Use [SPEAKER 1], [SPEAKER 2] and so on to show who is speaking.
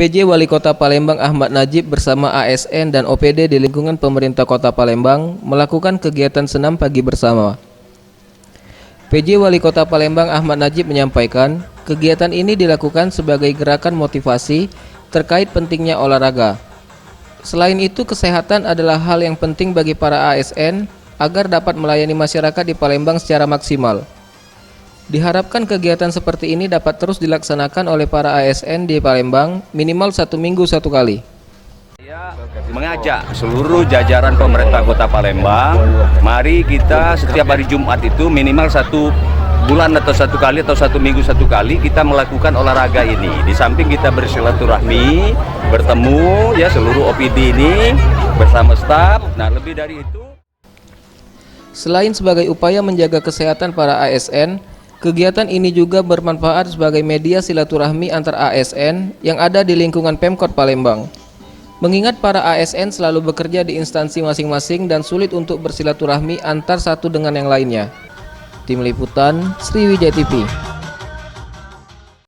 [SPEAKER 1] PJ Wali Kota Palembang Ahmad Najib bersama ASN dan OPD di lingkungan pemerintah Kota Palembang melakukan kegiatan senam pagi bersama. PJ Wali Kota Palembang Ahmad Najib menyampaikan, kegiatan ini dilakukan sebagai gerakan motivasi terkait pentingnya olahraga. Selain itu, kesehatan adalah hal yang penting bagi para ASN agar dapat melayani masyarakat di Palembang secara maksimal. Diharapkan kegiatan seperti ini dapat terus dilaksanakan oleh para ASN di Palembang minimal 1 minggu 1 kali.
[SPEAKER 2] Saya mengajak seluruh jajaran pemerintah Kota Palembang, mari kita setiap hari Jumat itu minimal 1 bulan atau 1 kali atau 1 minggu 1 kali kita melakukan olahraga ini. Di samping kita bersilaturahmi, bertemu ya seluruh OPD ini bersama staf. Nah, lebih dari itu,
[SPEAKER 1] selain sebagai upaya menjaga kesehatan para ASN, kegiatan ini juga bermanfaat sebagai media silaturahmi antar ASN yang ada di lingkungan Pemkot Palembang. Mengingat para ASN selalu bekerja di instansi masing-masing dan sulit untuk bersilaturahmi antar satu dengan yang lainnya. Tim Liputan Sriwijaya TV.